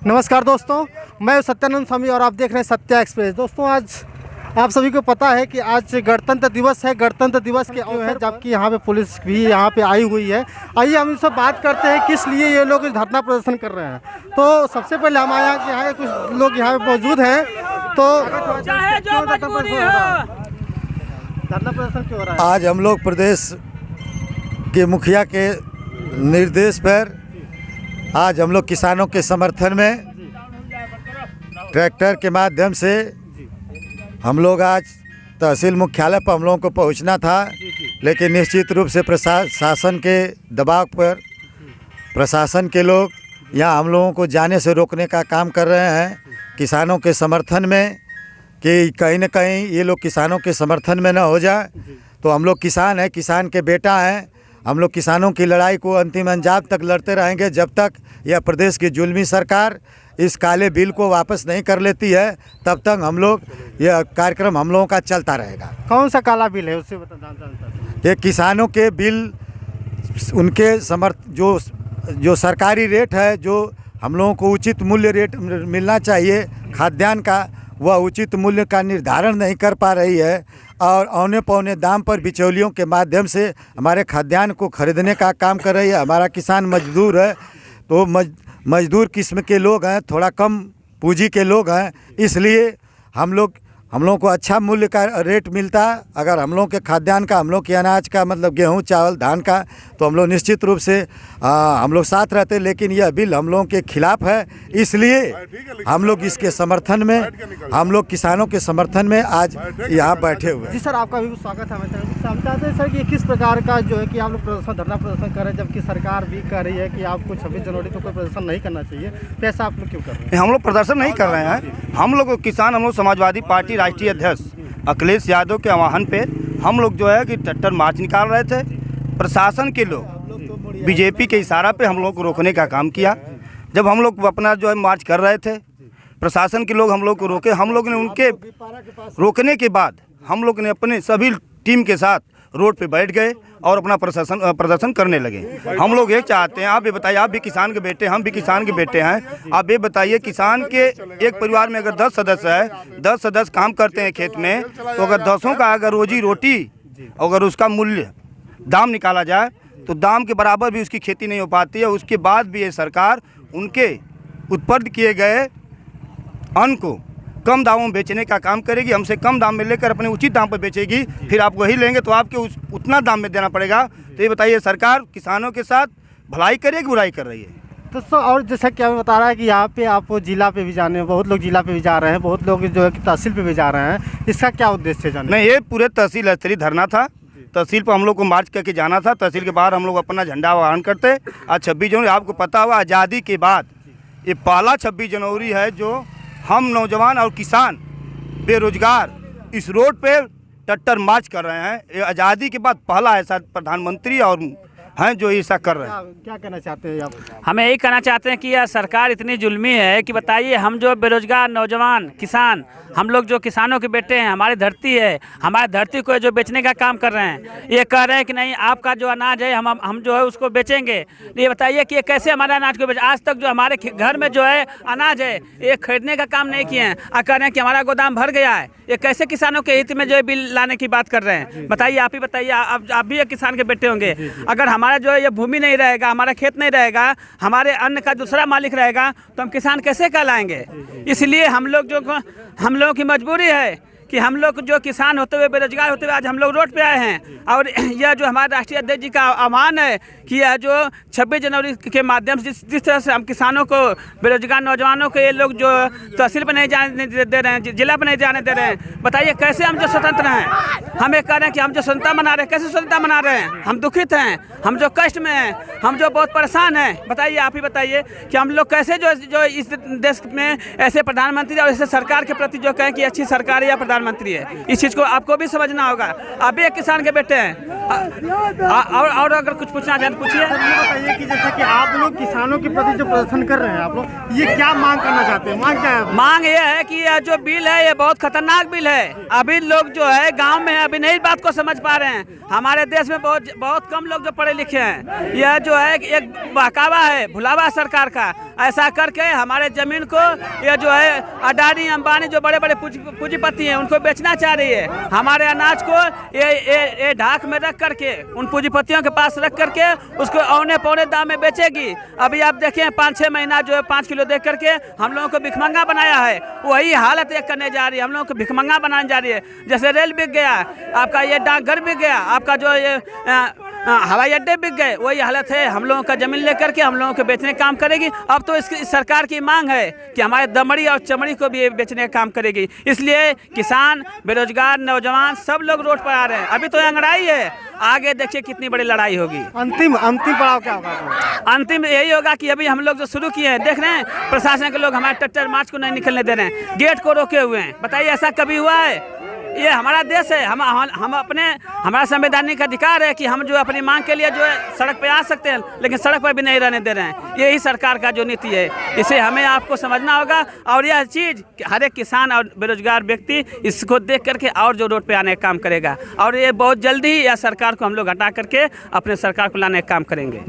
नमस्कार दोस्तों, मैं सत्यानंद स्वामी और आप देख रहे हैं सत्या एक्सप्रेस। दोस्तों, आज आप सभी को पता है कि आज गणतंत्र दिवस है। गणतंत्र दिवस के अवसर है, जबकि यहाँ पे पुलिस भी यहाँ पे आई हुई है। आइए हम इनसे बात करते हैं किस लिए ये लोग धरना प्रदर्शन कर रहे हैं। तो सबसे पहले हम यहाँ कुछ लोग यहाँ पे मौजूद हैं। तो धरना प्रदर्शन क्यों हो रहा है? आज हम लोग प्रदेश के मुखिया के निर्देश पर आज हम लोग किसानों के समर्थन में ट्रैक्टर के माध्यम से हम लोग आज तहसील मुख्यालय पर हम लोगों को पहुंचना था, लेकिन निश्चित रूप से प्रशासन के दबाव पर प्रशासन के लोग यहाँ हम लोगों को जाने से रोकने का काम कर रहे हैं किसानों के समर्थन में, कि कहीं न कहीं ये लोग किसानों के समर्थन में न हो जाए। तो हम लोग किसान हैं, किसान के बेटा हैं। हम लोग किसानों की लड़ाई को अंतिम अंजाम तक लड़ते रहेंगे जब तक यह प्रदेश की जुल्मी सरकार इस काले बिल को वापस नहीं कर लेती है, तब तक हम लोग यह कार्यक्रम हम लोगों का चलता रहेगा। कौन सा काला बिल है उससे बता। ये किसानों के बिल, उनके जो सरकारी रेट है, जो हम लोगों को उचित मूल्य रेट मिलना चाहिए खाद्यान्न का, वह उचित मूल्य का निर्धारण नहीं कर पा रही है और औने पौने दाम पर बिचौलियों के माध्यम से हमारे खाद्यान्न को खरीदने का काम कर रही है। हमारा किसान मजदूर है, तो मजदूर किस्म के लोग हैं, थोड़ा कम पूंजी के लोग हैं, इसलिए हम लोगों को अच्छा मूल्य का रेट मिलता। अगर हम लोग के खाद्यान्न का, हम लोग के अनाज का, मतलब गेहूं, चावल, धान का, तो हम लोग निश्चित रूप से हम लोग साथ रहते। लेकिन यह बिल हम लोगों के खिलाफ है, इसलिए हम लोग इसके समर्थन में, हम लोग किसानों के समर्थन में आज यहाँ बैठे हुए हैं। जी सर, आपका भी स्वागत है। हम चाहते हैं सर कि किस प्रकार का जो है कि आप लोग धरना प्रदर्शन कर रहे हैं, जबकि सरकार भी कह रही है कि आपको 26 जनवरी को कोई प्रदर्शन नहीं करना चाहिए, तो ऐसा आप लोग क्यों कर रहे हैं? हम लोग प्रदर्शन नहीं कर रहे हैं। हम लोग किसान, हम लोग समाजवादी पार्टी राष्ट्रीय अध्यक्ष अखिलेश यादव के आह्वान पे हम लोग जो है कि ट्रैक्टर मार्च निकाल रहे थे। प्रशासन के लोग बीजेपी के इशारा पे हम लोग को रोकने का काम किया। जब हम लोग अपना जो है मार्च कर रहे थे, प्रशासन के लोग हम लोग को रोके। हम लोग ने उनके रोकने के बाद हम लोग ने अपने सभी टीम के साथ रोड पे बैठ गए और अपना प्रदर्शन करने लगे। हम लोग ये चाहते हैं, आप ये बताइए, आप भी किसान के बेटे, हम भी किसान के बेटे हैं, आप ये बताइए, किसान के एक परिवार में अगर 10 सदस्य है, 10 सदस्य काम करते हैं खेत में, तो अगर 10 का अगर रोजी रोटी अगर उसका मूल्य दाम निकाला जाए तो दाम के बराबर भी उसकी खेती नहीं हो पाती है। उसके बाद भी ये सरकार उनके उत्पन्न किए गए अन्न को कम दामों में बेचने का काम करेगी। हमसे कम दाम में लेकर अपने उचित दाम पर बेचेगी, फिर आप वही लेंगे तो आपके उतना दाम में देना पड़ेगा। तो ये बताइए, सरकार किसानों के साथ भलाई कर रही है कि बुराई कर रही है? तो सर, और जैसा कि हमें बता रहा है कि यहाँ पे आप जिला पे भी जाने, बहुत लोग जिला पे भी जा रहे हैं, बहुत लोग जो है कि तहसील पे भी जा रहे हैं, इसका क्या उद्देश्य है जाने? नहीं, ये पूरे तहसील स्तरीय धरना था। तहसील पर हम लोग को मार्च करके जाना था। तहसील के बाहर हम लोग अपना झंडा वाहन करते। आज 26 जनवरी, आपको पता हुआ आज़ादी के बाद ये पहला 26 जनवरी है जो हम नौजवान और किसान बेरोजगार इस रोड पे ट्रैक्टर मार्च कर रहे हैं। ये आज़ादी के बाद पहला ऐसा प्रधानमंत्री और हैं जो ऐसा कर रहे हैं। क्या कहना चाहते हैं आप? हमें यही कहना चाहते हैं कि यह सरकार इतनी जुल्मी है कि बताइए, हम जो बेरोजगार नौजवान किसान, हम लोग जो किसानों के बेटे हैं, हमारी धरती है, हमारी धरती को जो बेचने का काम कर रहे हैं। ये कह रहे हैं कि नहीं, आपका जो अनाज है हम जो है उसको बेचेंगे। ये बताइए कि ये कैसे हमारे अनाज को बेच, आज तक जो हमारे घर में जो है अनाज है, ये खरीदने का काम नहीं किए हैं और कह रहे हैं कि हमारा गोदाम भर गया है। ये कैसे किसानों के हित में जो है बिल लाने की बात कर रहे हैं? बताइए, आप ही बताइए, आप भी एक किसान के बेटे होंगे। अगर हमारा जो है ये भूमि नहीं रहेगा, हमारा खेत नहीं रहेगा, हमारे अन्न का दूसरा मालिक रहेगा, तो हम किसान कैसे कहलाएंगे? इसलिए हम लोगों की मजबूरी है कि हम लोग जो किसान होते हुए, बेरोजगार होते हुए आज हम लोग रोड पे आए हैं। और यह जो हमारे राष्ट्रीय अध्यक्ष जी का आह्वान है कि यह जो 26 जनवरी के माध्यम से जिस तरह से हम किसानों को, बेरोजगार नौजवानों को ये लोग जो तहसील पर नहीं जाने दे रहे हैं, जिला पर नहीं जाने दे रहे हैं, बताइए कैसे हम जो स्वतंत्र हैं? हम ये कह रहे हैं कि हम जो स्वतंत्रता मना रहे हैं, कैसे स्वतंत्रता मना रहे हैं? हम दुखित हैं, हम जो कष्ट में हैं, हम जो बहुत परेशान हैं। बताइए, आप ही बताइए कि हम लोग कैसे जो इस देश में ऐसे प्रधानमंत्री और ऐसे सरकार के प्रति जो कहें कि अच्छी सरकार या प्रधानमंत्री है। इस चीज़ को आपको भी समझना होगा। आप भी एक किसान के बेटे हैं। और अगर कुछ पूछना चाहें तो पूछिए। सर ये बताइए कि जैसा कि आप लोग किसानों के प्रति जो प्रदर्शन कर रहे हैं, आप लोग ये क्या मांग करना चाहते हैं? मांग क्या है? मांग ये है कि यह जो बिल है ये बहुत खतरनाक बिल है। अभी लोग जो है गांव में अभी नहीं बात को समझ पा रहे हैं। हमारे देश में बहुत कम लोग जो पढ़े लिखे हैं। यह जो है एक बहकावा है, भुलावा सरकार का। ऐसा करके हमारे जमीन को ये जो है अडानी अंबानी जो बड़े बड़े पूंजीपति हैं उनको बेचना चाह रही है। हमारे अनाज को ये ढाक में रख करके उन पूंजीपतियों के पास रख करके उसको औने पौने दाम में बेचेगी। अभी आप देखें 5-6 महीना जो है 5 किलो देख करके हम लोगों को भिखमंगा बनाया है। वही हालत एक करने जा रही है, हम लोगों को भिखमंगा बनाने जा रही है। जैसे रेल बिक गया, आपका ये डाकघर बिक गया, आपका जो ये हवाई अड्डे बिक गए, वही हालत है। हम लोगों का जमीन लेकर के हम लोगों को बेचने का काम करेगी। अब तो इसकी सरकार की मांग है कि हमारे दमड़ी और चमड़ी को भी बेचने का काम करेगी। इसलिए किसान, बेरोजगार, नौजवान सब लोग रोड पर आ रहे हैं। अभी तो अंगड़ाई है, आगे देखिए कितनी बड़ी लड़ाई होगी। अंतिम पड़ाव क्या होगा? अंतिम यही होगा कि अभी हम लोग जो शुरू किए हैं, देख रहे हैं प्रशासन के लोग हमारे ट्रैक्टर मार्च को नहीं निकलने दे रहे हैं, गेट को रोके हुए हैं। बताइए ऐसा कभी हुआ है? ये हमारा देश है। हम अपने हमारा संवैधानिक अधिकार है कि हम जो अपनी मांग के लिए जो है सड़क पे आ सकते हैं, लेकिन सड़क पर भी नहीं रहने दे रहे हैं। यही सरकार का जो नीति है, इसे हमें आपको समझना होगा। और यह चीज़ हर एक किसान और बेरोजगार व्यक्ति इसको देख करके और जो रोड पे आने का काम करेगा। और ये बहुत जल्दी ही यह सरकार को हम लोग हटा करके अपने सरकार को लाने का काम करेंगे।